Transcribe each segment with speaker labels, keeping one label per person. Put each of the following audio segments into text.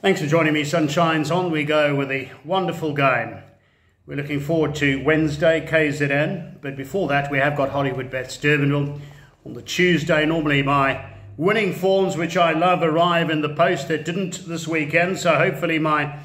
Speaker 1: Thanks for joining me, Sunshines. On we go with the wonderful game. We're looking forward to Wednesday, KZN. But before that, we have got Hollywoodbets Durbanville on the Tuesday. Normally my winning forms, which I love, arrive in the post. They didn't this weekend, so hopefully my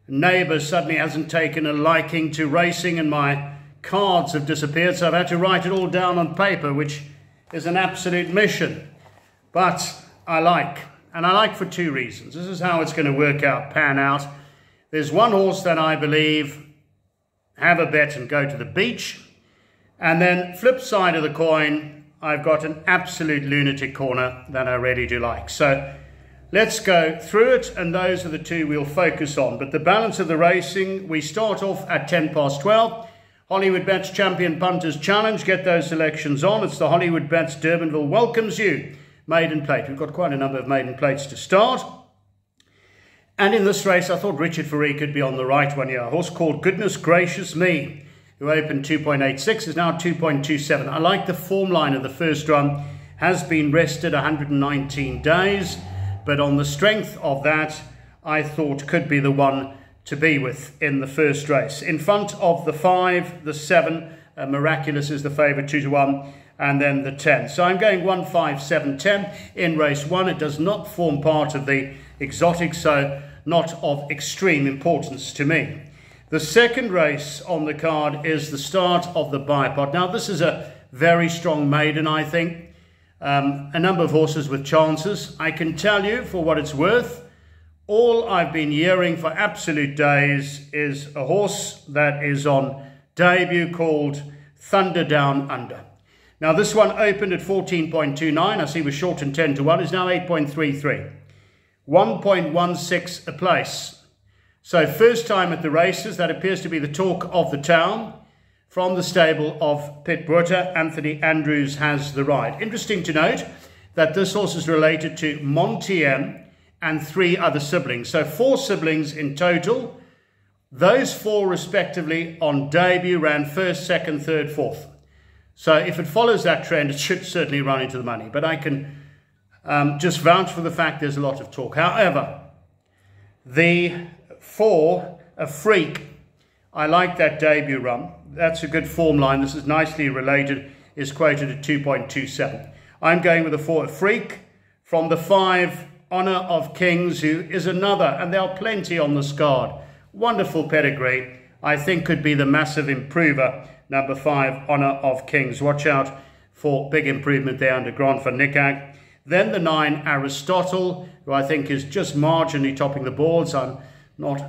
Speaker 1: neighbour suddenly hasn't taken a liking to racing and my cards have disappeared. So I've had to write it all down on paper, which is an absolute mission. But I like for two reasons. This is how it's going to pan out. There's one horse that I believe have a bet and go to the beach. And then flip side of the coin, I've got an absolute lunatic corner that I really do like. So let's go through it, and those are the two we'll focus on. But the balance of the racing, we start off at 12:10. Hollywoodbets Champion Punters Challenge. Get those selections on. It's the Hollywoodbets Durbanville welcomes you. Maiden Plate. We've got quite a number of Maiden Plates to start. And in this race, I thought Richard Fareed could be on the right one here. A horse called Goodness Gracious Me, who opened 2.86, is now 2.27. I like the form line of the first run. Has been rested 119 days. But on the strength of that, I thought could be the one to be with in the first race. In front of the 5, the 7, Miraculous is the favourite 2-1. And then the 10. So I'm going 1, 5, 7, 10 in race 1. It does not form part of the exotic, so not of extreme importance to me. The second race on the card is the start of the Bipot. Now this is a very strong maiden, I think. A number of horses with chances. I can tell you, for what it's worth, all I've been hearing for absolute days is a horse that is on debut called Thunder Down Under. Now this one opened at 14.29, I see was short and 10-1, is now 8.33. 1.16 a place. So first time at the races, that appears to be the talk of the town. From the stable of Bipot, Anthony Andrews has the ride. Interesting to note that this horse is related to Montiem and 3 other siblings. So 4 siblings in total. Those 4 respectively on debut ran 1st, 2nd, 3rd, 4th. So if it follows that trend, it should certainly run into the money. But I can just vouch for the fact there's a lot of talk. However, the 4, a freak, I like that debut run. That's a good form line. This is nicely related, is quoted at 2.27. I'm going with the 4, a freak. From the 5, Honor of Kings, who is another, and there are plenty on this card. Wonderful pedigree. I think could be the massive improver. Number 5, Honor of Kings. Watch out for big improvement there under Grant van Niekerk. Then the 9, Aristotle, who I think is just marginally topping the boards. I'm not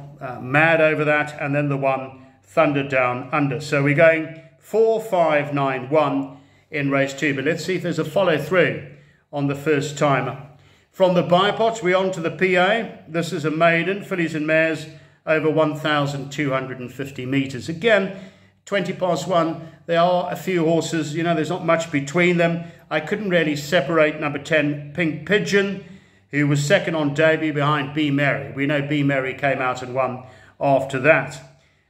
Speaker 1: mad over that. And then the 1, Thunder Down Under. So we're going 4, 5, 9, 1 in race 2. But let's see if there's a follow through on the first timer. From the Bipots, we're on to the PA. This is a maiden, fillies and mares, over 1,250 metres. Again, 1. There are a few horses, you know, there's not much between them. I couldn't really separate number 10, Pink Pigeon, who was second on debut behind B Mary. We know B Mary came out and won after that.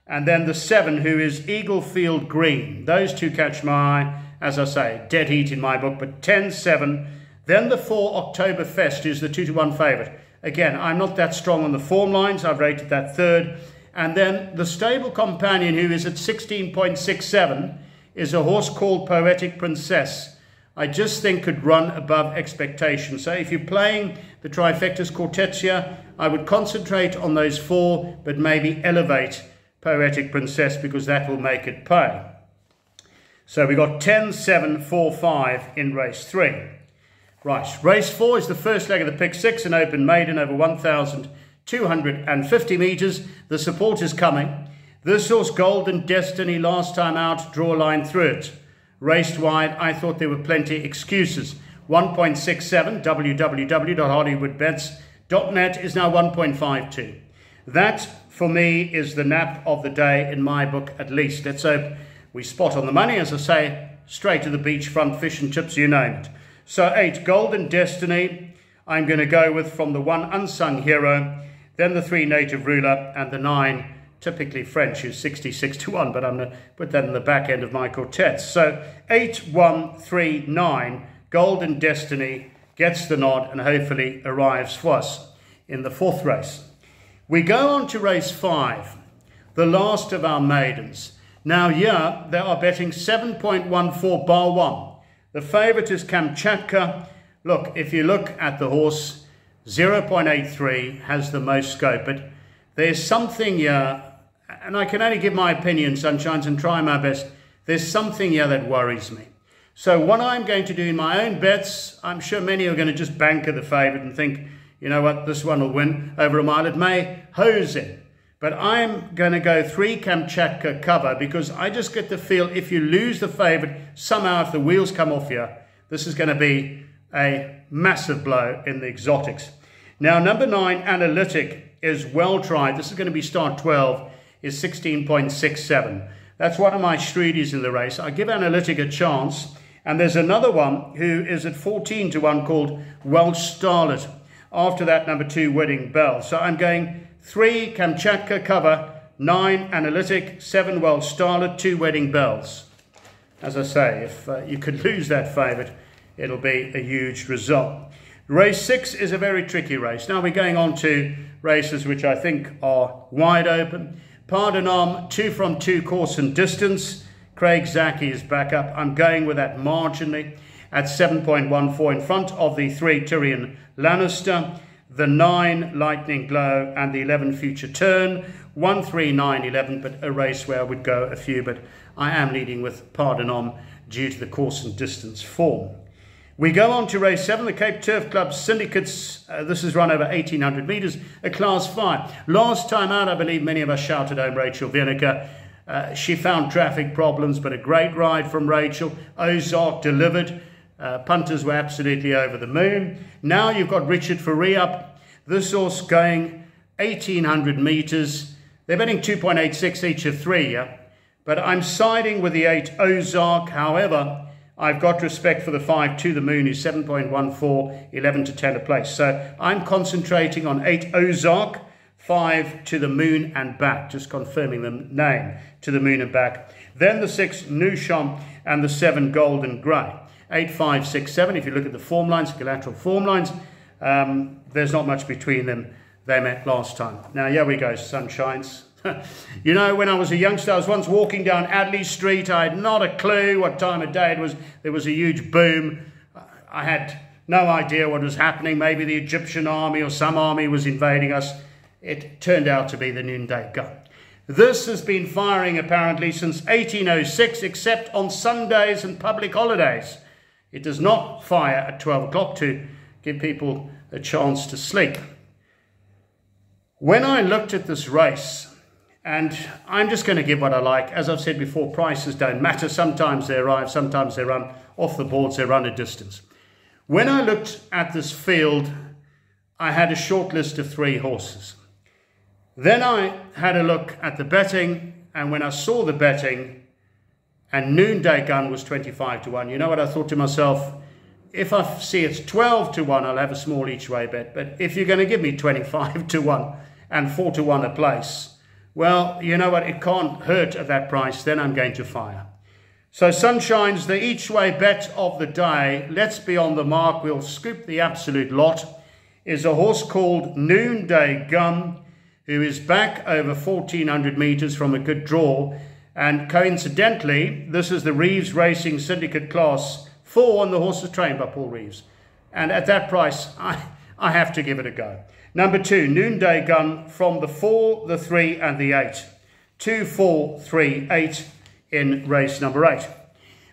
Speaker 1: And then the 7, who is Eaglefield Green. Those two catch my eye, as I say, dead heat in my book, but 10, 7. Then the 4, Oktoberfest, who's the 2-1 favourite. Again, I'm not that strong on the form lines. I've rated that 3rd. And then the stable companion, who is at 16.67, is a horse called Poetic Princess. I just think could run above expectation. So if you're playing the trifectas quartets here, I would concentrate on those 4, but maybe elevate Poetic Princess, because that will make it pay. So we got 10, 7, 4, 5 in race 3. Right, race 4 is the first leg of the pick 6, an open maiden over 1,250 metres. The support is coming. This horse, Golden Destiny, last time out, draw a line through it. Raced wide, I thought there were plenty excuses. 1.67, www.hollywoodbets.net is now 1.52. That, for me, is the nap of the day in my book, at least. Let's hope we spot on the money, as I say, straight to the beachfront, fish and chips, you name it. So 8, Golden Destiny, I'm going to go with from the 1, Unsung Hero, then the 3, Native Ruler, and the 9, typically French, who's 66-1, but I'm going to put that in the back end of my quartets. So 8, 1, 3, 9, Golden Destiny gets the nod and hopefully arrives for us in the 4th race. We go on to race 5, the last of our maidens. Now here they are betting 7.14 bar 1. The favourite is Kamchatka. Look, if you look at the horse, 0.83 has the most scope, but there's something here, and I can only give my opinion, Sunshines, and try my best. There's something here that worries me. So what I'm going to do in my own bets, I'm sure many are going to just banker the favourite and think, you know what, this one will win over a mile. It may hose in. But I'm going to go 3 Kamchatka cover because I just get the feel if you lose the favourite, somehow if the wheels come off here, this is going to be a massive blow in the exotics. Now, number 9, Analytic, is well tried. This is going to be start 12, is 16.67. That's one of my Streeties in the race. I give Analytic a chance. And there's another one who is at 14 to 1 called Welsh Starlet. After that, number 2, Wedding Bell. So I'm going 3 Kamchatka cover, 9 Analytic, 7 Welsh Starlet, 2 Wedding Bells. As I say, if you could lose that favourite, it'll be a huge result. Race 6 is a very tricky race. Now we're going on to races which I think are wide open. Pardonam, 2 from 2 course and distance. Craig Zaki is back up. I'm going with that marginally at 7.14 in front of the 3 Tyrion Lannister, the 9 Lightning Glow, and the 11 Future Turn. 1, 3, 9, 11, but a race where I would go a few, but I am leading with Pardonam due to the course and distance form. We go on to race 7, the Cape Turf Club Syndicates. This is run over 1,800 metres, a Class 5. Last time out, I believe many of us shouted home Rachel Vinegar. She found traffic problems, but a great ride from Rachel. Ozark delivered. Punters were absolutely over the moon. Now you've got Richard Ferree up. This horse going 1,800 metres. They're betting 2.86 each of 3, yeah? But I'm siding with the 8 Ozark. However, I've got respect for the 5 To The Moon, who's 7.14, 11 to 10 a place. So I'm concentrating on 8 Ozark, 5 To The Moon and Back, just confirming the name, To The Moon and Back. Then the 6 Nusham and the 7 Golden Grey. 8, 5, 6, 7. If you look at the form lines, collateral form lines, there's not much between them. They met last time. Now, here we go, Sunshines. You know, when I was a youngster, I was once walking down Adley Street. I had not a clue what time of day it was. There was a huge boom. I had no idea what was happening. Maybe the Egyptian army or some army was invading us. It turned out to be the Noonday Gun. This has been firing apparently since 1806, except on Sundays and public holidays. It does not fire at 12 o'clock to give people a chance to sleep. When I looked at this race, and I'm just going to give what I like. As I've said before, prices don't matter. Sometimes they arrive, sometimes they run off the boards, they run a distance. When I looked at this field, I had a short list of 3 horses. Then I had a look at the betting, and when I saw the betting, and Noonday Gun was 25 to 1, you know what I thought to myself? If I see it's 12 to 1, I'll have a small each way bet. But if you're going to give me 25 to 1 and 4 to 1 a place, well, you know what, it can't hurt at that price, then I'm going to fire. So Sunshines, the each way bet of the day, let's be on the mark, we'll scoop the absolute lot, is a horse called Noonday Gun, who is back over 1,400 metres from a good draw. And coincidentally, this is the Reeves Racing Syndicate Class 4, and the horse is trained by Paul Reeves. And at that price, I have to give it a go. Number 2, Noonday Gun from the 4, the 3 and the 8. 2, 4, 3, 8 in race number 8.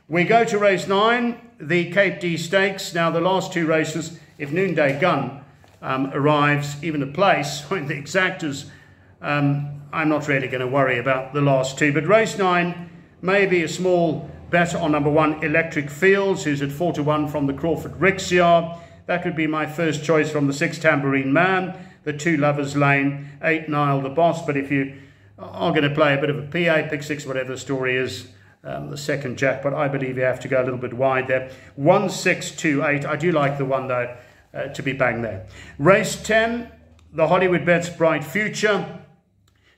Speaker 1: We go to race 9, the Cape D Stakes. Now the last 2 races, if Noonday Gun arrives even a place, when the exactors, I'm not really going to worry about the last 2. But race 9, maybe a small bet on number 1, Electric Fields, who's at 4 to 1 from the Crawford Rixiar. That would be my first choice from the 6 Tambourine Man, the 2 Lovers Lane, 8 Nile the Boss. But if you are going to play a bit of a PA, pick 6, whatever the story is, the second jackpot, I believe you have to go a little bit wide there. 1, 6, 2, 8. I do like the 1 though to be bang there. Race 10, the Hollywoodbets Bright Future.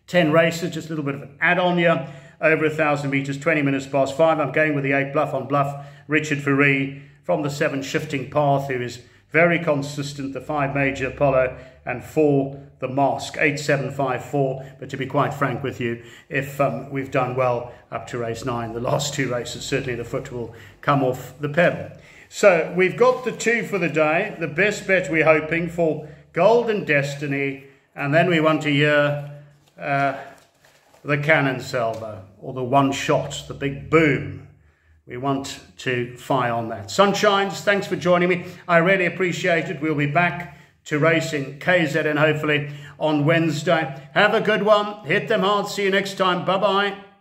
Speaker 1: 10 races, just a little bit of an add-on here. Over 1,000 metres, 20 minutes past 5. I'm going with the 8 Bluff on Bluff, Richard Ferree, from the 7 Shifting Path, who is very consistent, the 5 Major Apollo, and 4 the mask, 8754. But to be quite frank with you, if we've done well up to race 9, the last 2 races, certainly the foot will come off the pedal. So we've got the 2 for the day. The best bet we're hoping for Golden Destiny, and then we want to hear the cannon salvo, or the one shot, the big boom. We want to fire on that. Sunshines, thanks for joining me. I really appreciate it. We'll be back to race in KZN hopefully on Wednesday. Have a good one. Hit them hard. See you next time. Bye-bye.